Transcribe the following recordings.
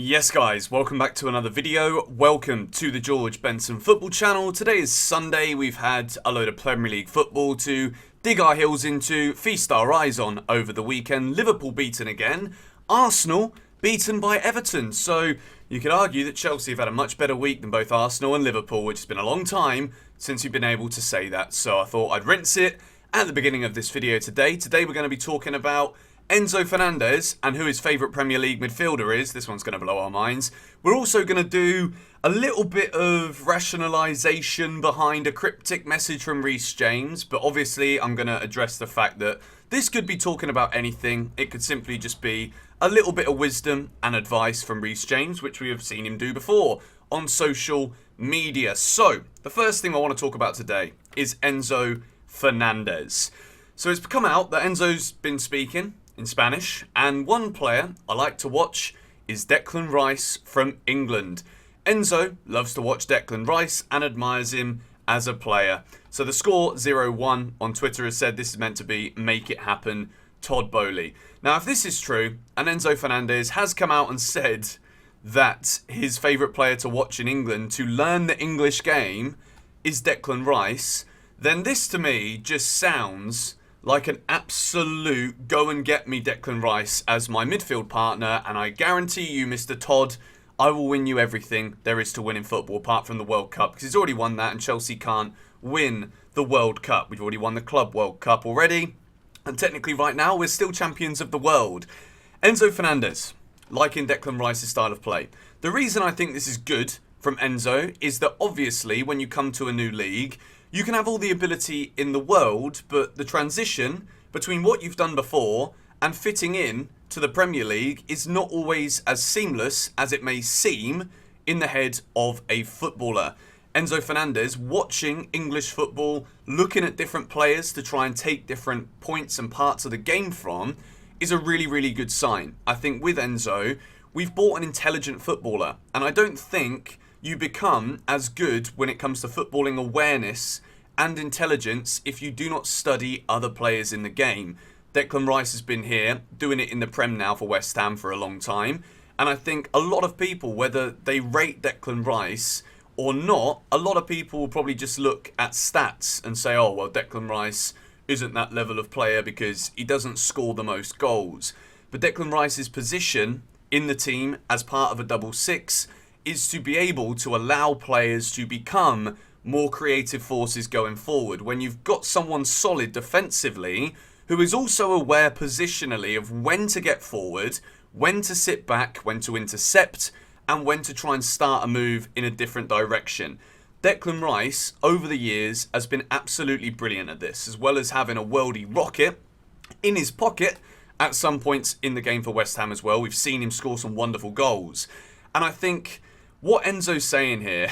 Yes guys, welcome back to another video. Welcome to the George Benson Football Channel. Today is Sunday. We've had a load of Premier League football to dig our heels into, feast our eyes on over the weekend. Liverpool beaten again. Arsenal beaten by Everton. So you could argue that Chelsea have had a much better week than both Arsenal and Liverpool, which has been a long time since we've been able to say that. So I thought I'd rinse it at the beginning of this video today. Today we're going to be talking about Enzo Fernandez and who his favourite Premier League midfielder is. This one's going to blow our minds. We're also going to do a little bit of rationalisation behind a cryptic message from Reece James, but obviously I'm going to address the fact that this could be talking about anything. It could simply just be a little bit of wisdom and advice from Reece James, which we have seen him do before on social media. So, the first thing I want to talk about today is Enzo Fernandez. So it's come out that Enzo's been speaking in Spanish, and one player I like to watch is Declan Rice from England. Enzo loves to watch Declan Rice and admires him as a player. So the score 0-1 on Twitter has said this is meant to be make it happen, Todd Boehly. Now if this is true, and Enzo Fernandez has come out and said that his favourite player to watch in England to learn the English game is Declan Rice, then this to me just sounds like an absolute go and get me Declan Rice as my midfield partner, and I guarantee you, Mr. Todd, I will win you everything there is to win in football apart from the World Cup, because he's already won that and Chelsea can't win the World Cup. We've already won the Club World Cup already, and technically right now we're still champions of the world. Enzo Fernandez, liking Declan Rice's style of play. The reason I think this is good from Enzo is that obviously when you come to a new league, you can have all the ability in the world, but the transition between what you've done before and fitting in to the Premier League is not always as seamless as it may seem in the head of a footballer. Enzo Fernandez, watching English football, looking at different players to try and take different points and parts of the game from, is a really, really good sign. I think with Enzo, we've bought an intelligent footballer, and I don't think you become as good when it comes to footballing awareness and intelligence if you do not study other players in the game. Declan Rice has been here, doing it in the Prem now for West Ham for a long time, and I think a lot of people, whether they rate Declan Rice or not, a lot of people will probably just look at stats and say, oh, well, Declan Rice isn't that level of player because he doesn't score the most goals. But Declan Rice's position in the team as part of a double six is to be able to allow players to become more creative forces going forward. When you've got someone solid defensively who is also aware positionally of when to get forward, when to sit back, when to intercept, and when to try and start a move in a different direction. Declan Rice, over the years, has been absolutely brilliant at this, as well as having a worldie rocket in his pocket at some points in the game for West Ham as well. We've seen him score some wonderful goals. And I think what Enzo's saying here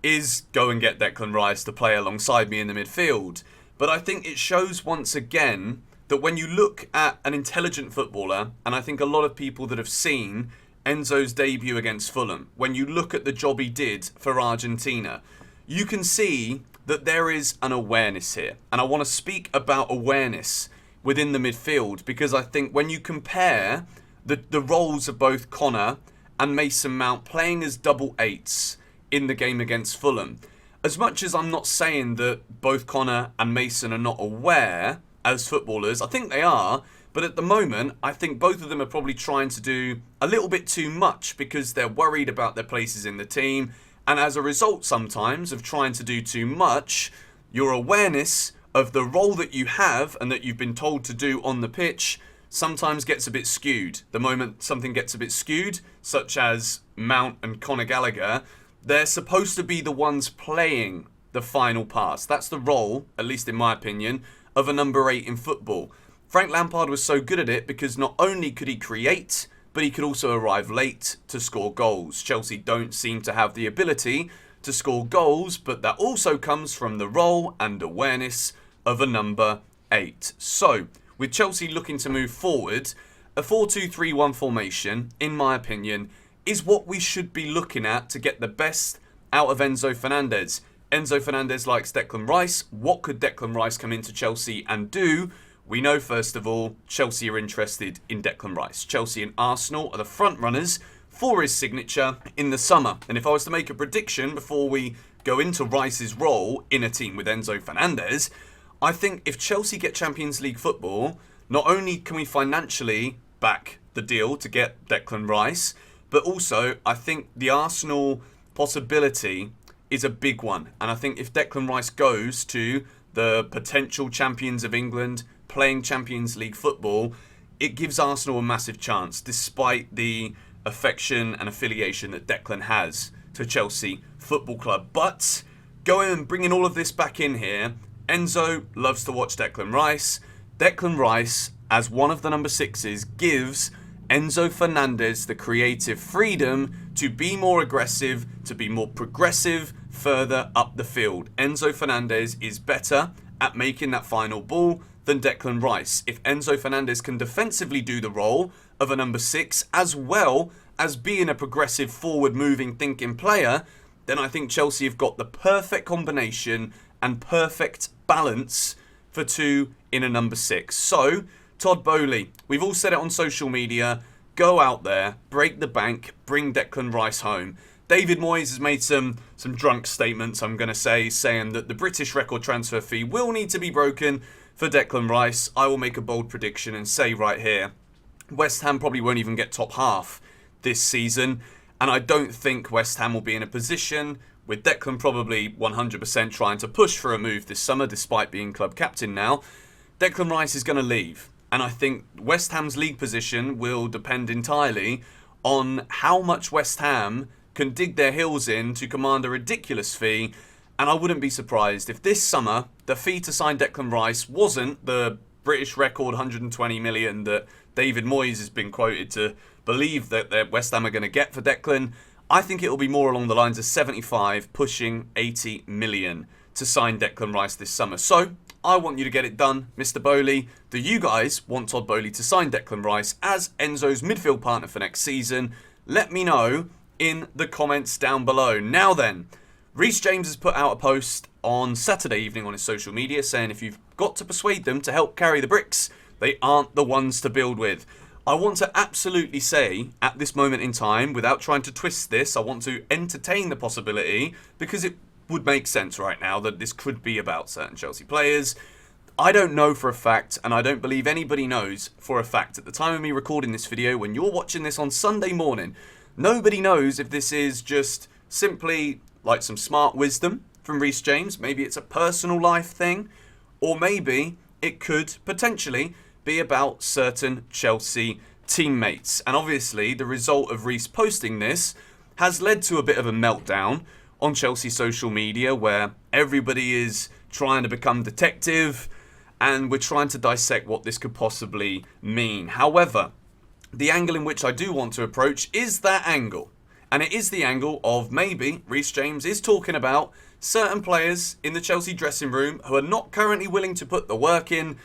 is go and get Declan Rice to play alongside me in the midfield. But I think it shows once again that when you look at an intelligent footballer, and I think a lot of people that have seen Enzo's debut against Fulham, when you look at the job he did for Argentina, you can see that there is an awareness here. And I want to speak about awareness within the midfield, because I think when you compare the roles of both Connor and Mason Mount playing as double eights in the game against Fulham, as much as I'm not saying that both Connor and Mason are not aware as footballers, I think they are, but at the moment I think both of them are probably trying to do a little bit too much because they're worried about their places in the team, and as a result sometimes of trying to do too much, your awareness of the role that you have and that you've been told to do on the pitch sometimes gets a bit skewed. The moment something gets a bit skewed, such as Mount and Conor Gallagher, they're supposed to be the ones playing the final pass. That's the role, at least in my opinion, of a number 8 in football. Frank Lampard was so good at it because not only could he create, but he could also arrive late to score goals. Chelsea don't seem to have the ability to score goals, but that also comes from the role and awareness of a number 8. So, with Chelsea looking to move forward, a 4-2-3-1 formation, in my opinion, is what we should be looking at to get the best out of Enzo Fernandez. Enzo Fernandez likes Declan Rice. What could Declan Rice come into Chelsea and do? We know, first of all, Chelsea are interested in Declan Rice. Chelsea and Arsenal are the front runners for his signature in the summer. And if I was to make a prediction before we go into Rice's role in a team with Enzo Fernandez, I think if Chelsea get Champions League football, not only can we financially back the deal to get Declan Rice, but also I think the Arsenal possibility is a big one. And I think if Declan Rice goes to the potential champions of England playing Champions League football, it gives Arsenal a massive chance, despite the affection and affiliation that Declan has to Chelsea Football Club. But going and bringing all of this back in here, Enzo loves to watch Declan Rice. Declan Rice, as one of the number 6s, gives Enzo Fernandez the creative freedom to be more aggressive, to be more progressive further up the field. Enzo Fernandez is better at making that final ball than Declan Rice. If Enzo Fernandez can defensively do the role of a number 6 as well as being a progressive, forward-moving, thinking player, then I think Chelsea have got the perfect combination and perfect balance for 2 in a number 6. So, Todd Boehly, we've all said it on social media, go out there, break the bank, bring Declan Rice home. David Moyes has made some drunk statements, I'm going to say, saying that the British record transfer fee will need to be broken for Declan Rice. I will make a bold prediction and say right here, West Ham probably won't even get top half this season, and I don't think West Ham will be in a position, with Declan probably 100% trying to push for a move this summer despite being club captain now. Declan Rice is going to leave, and I think West Ham's league position will depend entirely on how much West Ham can dig their heels in to command a ridiculous fee. And I wouldn't be surprised if this summer the fee to sign Declan Rice wasn't the British record 120 million that David Moyes has been quoted to believe that West Ham are going to get for Declan. I think it will be more along the lines of 75, pushing 80 million to sign Declan Rice this summer. So I want you to get it done, Mr. Boehly. Do you guys want Todd Boehly to sign Declan Rice as Enzo's midfield partner for next season? Let me know in the comments down below. Now then, Reece James has put out a post on Saturday evening on his social media saying if you've got to persuade them to help carry the bricks, they aren't the ones to build with. I want to absolutely say, at this moment in time, without trying to twist this, I want to entertain the possibility, because it would make sense right now that this could be about certain Chelsea players. I don't know for a fact, and I don't believe anybody knows for a fact at the time of me recording this video, when you're watching this on Sunday morning, nobody knows if this is just simply like some smart wisdom from Reece James. Maybe it's a personal life thing, or maybe it could potentially be about certain Chelsea teammates. And obviously the result of Reece posting this has led to a bit of a meltdown on Chelsea social media, where everybody is trying to become detective and we're trying to dissect what this could possibly mean. However, the angle in which I do want to approach is that angle. And it is the angle of maybe Reece James is talking about certain players in the Chelsea dressing room who are not currently willing to put the work in.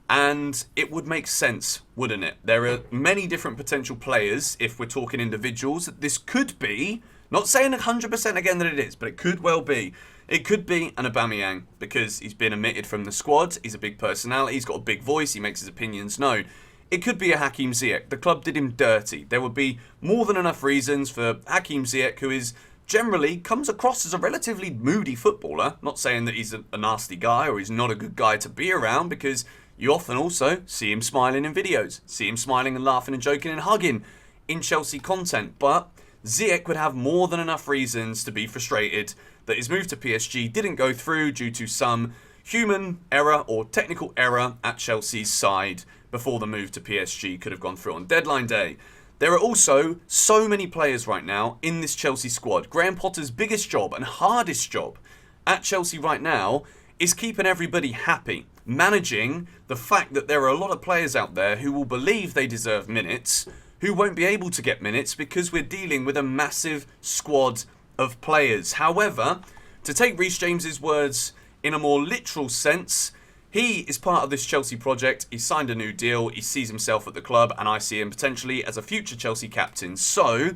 And it would make sense, wouldn't it? There are many different potential players, if we're talking individuals, that this could be. Not saying 100% again that it is, but it could well be. It could be an Aubameyang, because he's been omitted from the squad. He's a big personality. He's got a big voice. He makes his opinions known. It could be a Hakim Ziyech. The club did him dirty. There would be more than enough reasons for Hakim Ziyech, who is generally comes across as a relatively moody footballer. Not saying that he's a nasty guy or he's not a good guy to be around, because you often also see him smiling in videos, see him smiling and laughing and joking and hugging in Chelsea content. But Ziyech would have more than enough reasons to be frustrated that his move to PSG didn't go through due to some human error or technical error at Chelsea's side before the move to PSG could have gone through on deadline day. There are also so many players right now in this Chelsea squad. Graham Potter's biggest job and hardest job at Chelsea right now is keeping everybody happy, managing the fact that there are a lot of players out there who will believe they deserve minutes, who won't be able to get minutes because we're dealing with a massive squad of players. However, to take Reece James's words in a more literal sense, he is part of this Chelsea project. He signed a new deal. He sees himself at the club, and I see him potentially as a future Chelsea captain. So,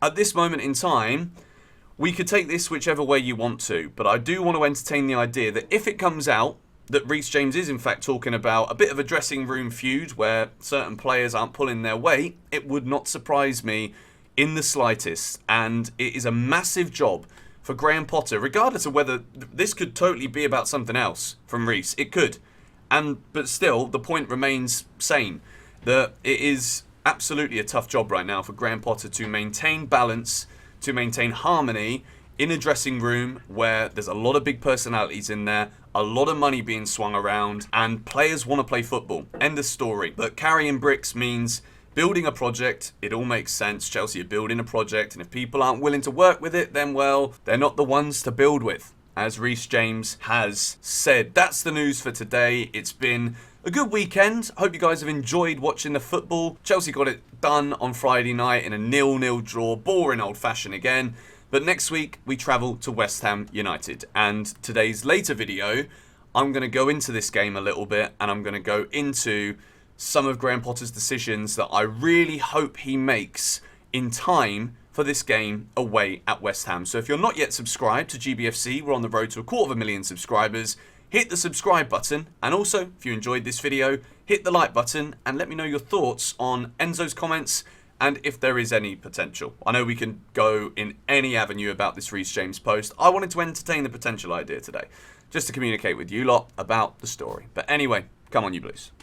at this moment in time, we could take this whichever way you want to, but I do want to entertain the idea that if it comes out that Reece James is in fact talking about a bit of a dressing room feud where certain players aren't pulling their weight, it would not surprise me in the slightest, and it is a massive job for Graham Potter, regardless of whether this could totally be about something else from Reece. It could. But still, the point remains sane, that it is absolutely a tough job right now for Graham Potter to maintain balance, to maintain harmony in a dressing room where there's a lot of big personalities in there, a lot of money being swung around, and players want to play football. End of story. But carrying bricks means building a project. It all makes sense. Chelsea are building a project, and if people aren't willing to work with it, then, well, they're not the ones to build with, as Reece James has said. That's the news for today. It's been a good weekend. I hope you guys have enjoyed watching the football. Chelsea got it done on Friday night in a 0-0 draw. Boring old fashion again. But next week, we travel to West Ham United. And today's later video, I'm going to go into this game a little bit, and I'm going to go into some of Graham Potter's decisions that I really hope he makes in time for this game away at West Ham. So if you're not yet subscribed to GBFC, we're on the road to 250,000 subscribers. Hit the subscribe button, and also, if you enjoyed this video, hit the like button and let me know your thoughts on Enzo's comments and if there is any potential. I know we can go in any avenue about this Reece James post. I wanted to entertain the potential idea today, just to communicate with you lot about the story. But anyway, come on you Blues.